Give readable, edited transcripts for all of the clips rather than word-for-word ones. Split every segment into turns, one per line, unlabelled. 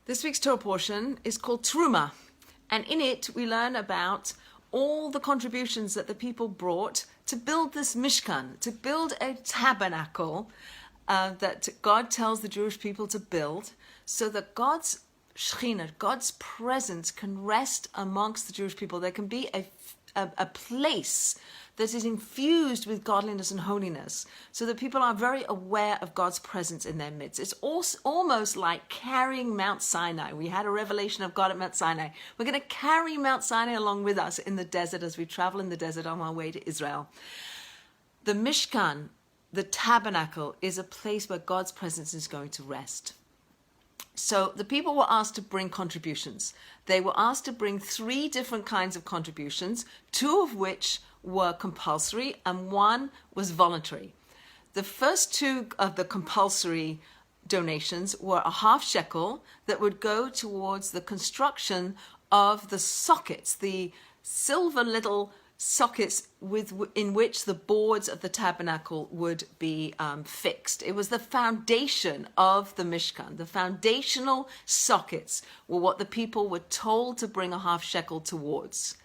This week's Torah portion is called Teruma, and in it we learn about all the contributions that the people brought to build this Mishkan, to build a tabernacle that God tells the Jewish people to build so that God's Shekhinah, God's presence can rest amongst the Jewish people. There can be a place that is infused with godliness and holiness so that people are very aware of God's presence in their midst. It's almost like carrying Mount Sinai. We had a revelation of God at Mount Sinai. We're going to carry Mount Sinai along with us in the desert as we travel in the desert on our way to Israel. The Mishkan, the tabernacle, is a place where God's presence is going to rest. So the people were asked to bring contributions. They were asked to bring 3 different kinds of contributions, 2 of which were compulsory and 1 was voluntary. The first 2 of the compulsory donations were a half shekel that would go towards the construction of the sockets, the silver little sockets in which the boards of the tabernacle would be fixed. It was the foundation of the Mishkan. The foundational sockets were what the people were told to bring a half shekel towards.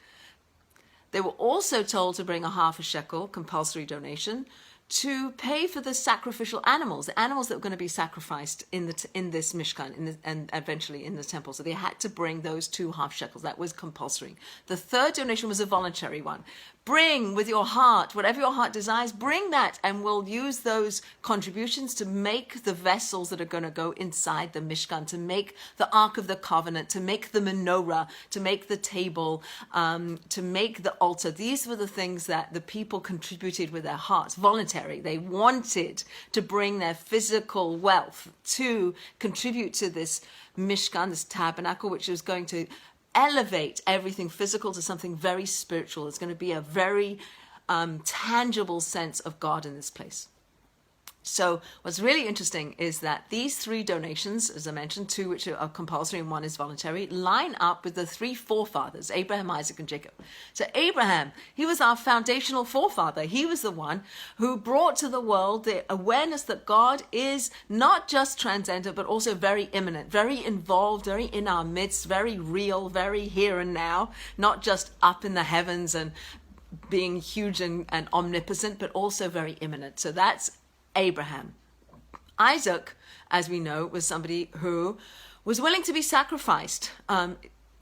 They were also told to bring a half a shekel, compulsory donation, to pay for the sacrificial animals, the animals that were going to be sacrificed in this Mishkan and eventually in the temple. So they had to bring those 2 half shekels. That was compulsory. The third donation was a voluntary one. Bring with your heart, whatever your heart desires, bring that, and we'll use those contributions to make the vessels that are going to go inside the Mishkan, to make the Ark of the Covenant, to make the menorah, to make the table, to make the altar. These were the things that the people contributed with their hearts, voluntary. They wanted to bring their physical wealth to contribute to this Mishkan, this tabernacle, which was going to elevate everything physical to something very spiritual. It's going to be a very tangible sense of God in this place. So what's really interesting is that these 3 donations, as I mentioned, 2 which are compulsory and 1 is voluntary, line up with the 3 forefathers, Abraham, Isaac, and Jacob. So Abraham, he was our foundational forefather. He was the one who brought to the world the awareness that God is not just transcendent, but also very immanent, very involved, very in our midst, very real, very here and now, not just up in the heavens and being huge and omnipotent, but also very immanent. So that's Abraham. Isaac, as we know, was somebody who was willing to be sacrificed.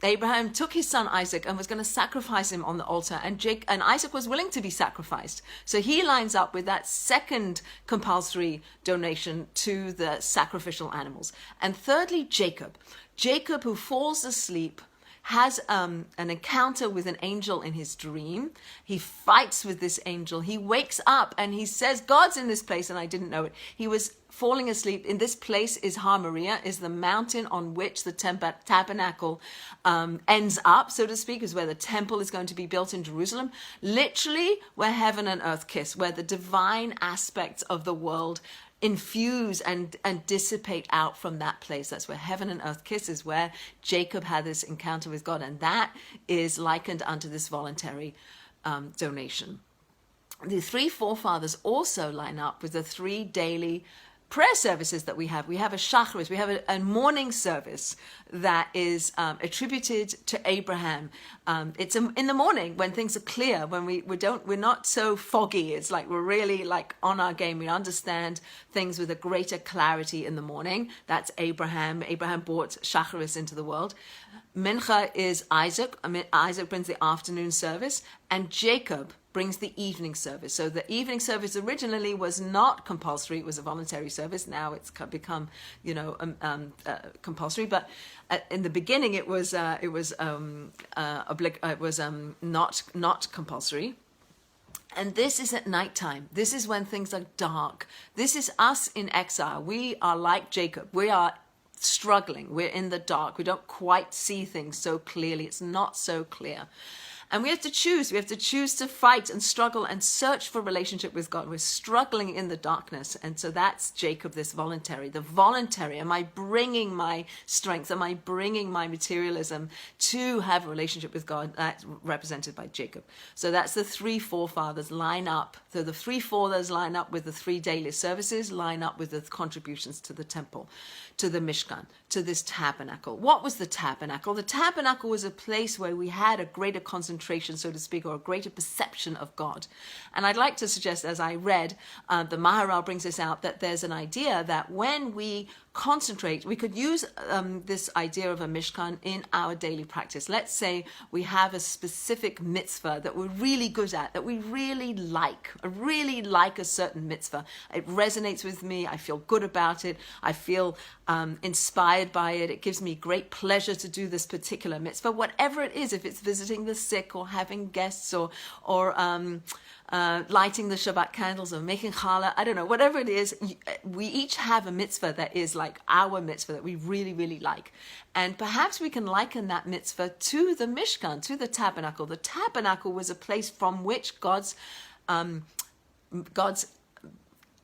Abraham took his son Isaac and was going to sacrifice him on the altar, and Isaac was willing to be sacrificed. So he lines up with that second compulsory donation to the sacrificial animals. And thirdly, Jacob, who falls asleep, has an encounter with an angel in his dream. He fights with this angel. He wakes up and he says, God's in this place, and I didn't know it. He was falling asleep. In this place is Har Moriah, is the mountain on which the tabernacle ends up, so to speak, is where the temple is going to be built in Jerusalem. Literally where heaven and earth kiss, where the divine aspects of the world infuse and dissipate out from that place. That's where heaven and earth kiss, is where Jacob had this encounter with God, and that is likened unto this voluntary donation. The 3 forefathers also line up with the 3 daily prayer services that we have. We have a shacharis, we have a morning service that is attributed to Abraham. It's in the morning when things are clear, when we're not so foggy. It's like we're really like on our game. We understand things with a greater clarity in the morning. That's Abraham. Abraham brought shacharis into the world. Mincha is Isaac. Isaac brings the afternoon service, and Jacob brings the evening service. So the evening service originally was not compulsory; it was a voluntary service. Now it's become, compulsory. But in the beginning, it was not compulsory. And this is at nighttime. This is when things are dark. This is us in exile. We are like Jacob. We are struggling. We're in the dark. We don't quite see things so clearly. It's not so clear. And we have to choose. We have to choose to fight and struggle and search for relationship with God. We're struggling in the darkness. And so that's Jacob, this voluntary. The voluntary, am I bringing my strength? Am I bringing my materialism to have a relationship with God? That's represented by Jacob. So that's the 3 forefathers line up. So the 3 forefathers line up with the 3 daily services, line up with the contributions to the temple. to the Mishkan, to this tabernacle. What was the tabernacle? The tabernacle was a place where we had a greater concentration, so to speak, or a greater perception of God. And I'd like to suggest, as I read, the Maharal brings this out, that there's an idea that when we concentrate, we could use this idea of a Mishkan in our daily practice. Let's say we have a specific mitzvah that we're really good at, that we really like. I really like a certain mitzvah. It resonates with me. I feel good about it. I feel inspired by it. It gives me great pleasure to do this particular mitzvah, whatever it is, if it's visiting the sick or having guests or lighting the Shabbat candles or making challah, I don't know, whatever it is, we each have a mitzvah that is like our mitzvah that we really, really like. And perhaps we can liken that mitzvah to the Mishkan, to the tabernacle. The tabernacle was a place from which God's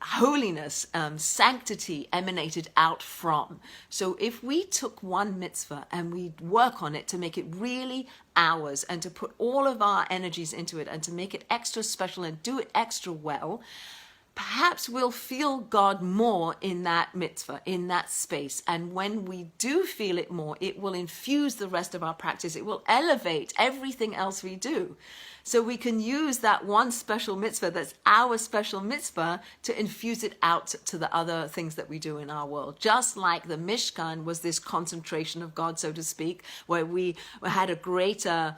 holiness, sanctity emanated out from. So if we took one mitzvah and we work on it to make it really ours and to put all of our energies into it and to make it extra special and do it extra well, perhaps we'll feel God more in that mitzvah, in that space. And when we do feel it more, it will infuse the rest of our practice. It will elevate everything else we do. So we can use that one special mitzvah that's our special mitzvah to infuse it out to the other things that we do in our world. Just like the Mishkan was this concentration of God, so to speak, where we had a greater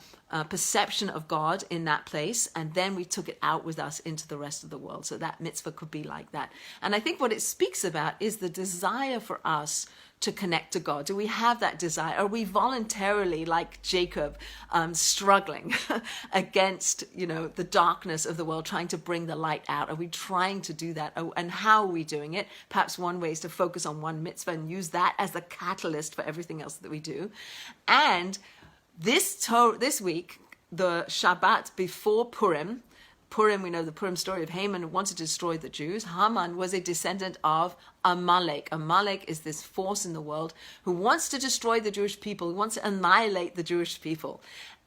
perception of God in that place, and then we took it out with us into the rest of the world. So that mitzvah could be like that. And I think what it speaks about is the desire for us to connect to God. Do we have that desire? Are we voluntarily, like Jacob, struggling against, the darkness of the world, trying to bring the light out? Are we trying to do that? And how are we doing it? Perhaps one way is to focus on one mitzvah and use that as the catalyst for everything else that we do. And this week, the Shabbat before Purim, we know the Purim story of Haman who wanted to destroy the Jews. Haman was a descendant of Amalek. Amalek is this force in the world who wants to destroy the Jewish people, who wants to annihilate the Jewish people.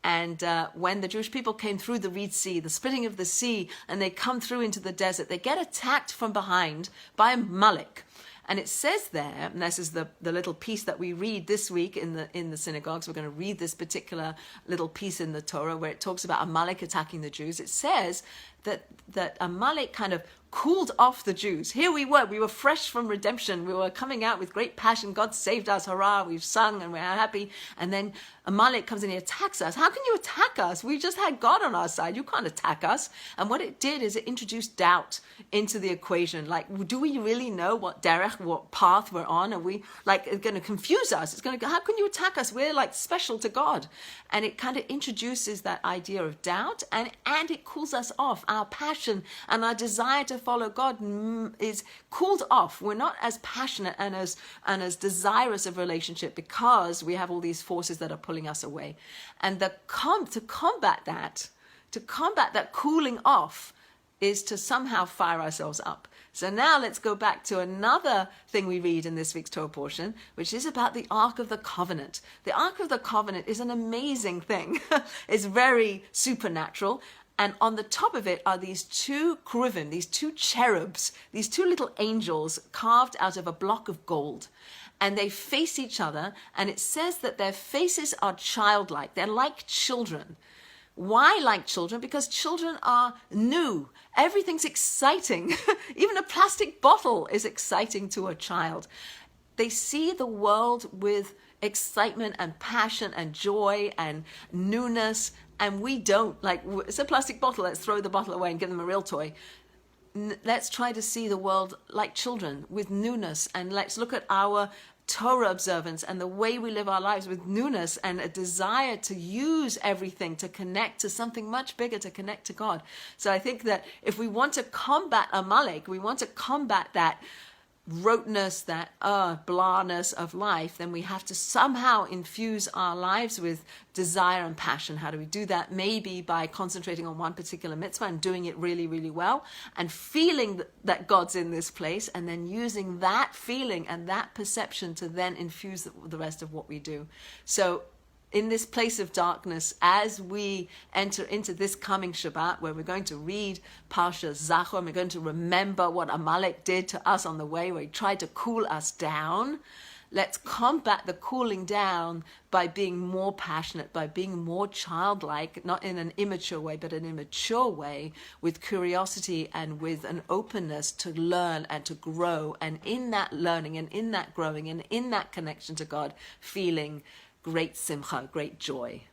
And when the Jewish people came through the Red Sea, the splitting of the sea, and they come through into the desert, they get attacked from behind by Amalek. And it says there, and this is the little piece that we read this week in the synagogues. We're going to read this particular little piece in the Torah where it talks about Amalek attacking the Jews. It says that Amalek kind of cooled off the Jews. Here we were fresh from redemption. We were coming out with great passion. God saved us, hurrah, we've sung and we're happy. And then Amalek comes and he attacks us. How can you attack us? We just had God on our side. You can't attack us. And what it did is it introduced doubt into the equation. Like, do we really know what path we're on? Are we going to confuse us? It's going to go, how can you attack us? We're like special to God. And it kind of introduces that idea of doubt, and it cools us off. Our passion and our desire to follow God is cooled off. We're not as passionate and as desirous of relationship because we have all these forces that are pulling us away. And to combat that cooling off is to somehow fire ourselves up. So now let's go back to another thing we read in this week's Torah portion, which is about the Ark of the Covenant. The Ark of the Covenant is an amazing thing. It's very supernatural. And on the top of it are these two cherubim, these two cherubs, these two little angels carved out of a block of gold. And they face each other, and it says that their faces are childlike. They're like children. Why like children? Because children are new. Everything's exciting. Even a plastic bottle is exciting to a child. They see the world with excitement and passion and joy and newness, and we don't. Like, it's a plastic bottle, let's throw the bottle away and give them a real toy. Let's try to see the world like children with newness, and let's look at our Torah observance and the way we live our lives with newness and a desire to use everything to connect to something much bigger, to connect to God. So I think that if we want to combat Amalek, we want to combat that roteness, that blahness of life, then we have to somehow infuse our lives with desire and passion. How do we do that? Maybe by concentrating on one particular mitzvah and doing it really, really well, and feeling that God's in this place, and then using that feeling and that perception to then infuse the rest of what we do. So in this place of darkness, as we enter into this coming Shabbat, where we're going to read Parshat Zachor, and we're going to remember what Amalek did to us on the way, where he tried to cool us down, Let's combat the cooling down by being more passionate, by being more childlike, not in an immature way, but an immature way, with curiosity and with an openness to learn and to grow. And in that learning and in that growing and in that connection to God, feeling great simcha, great joy.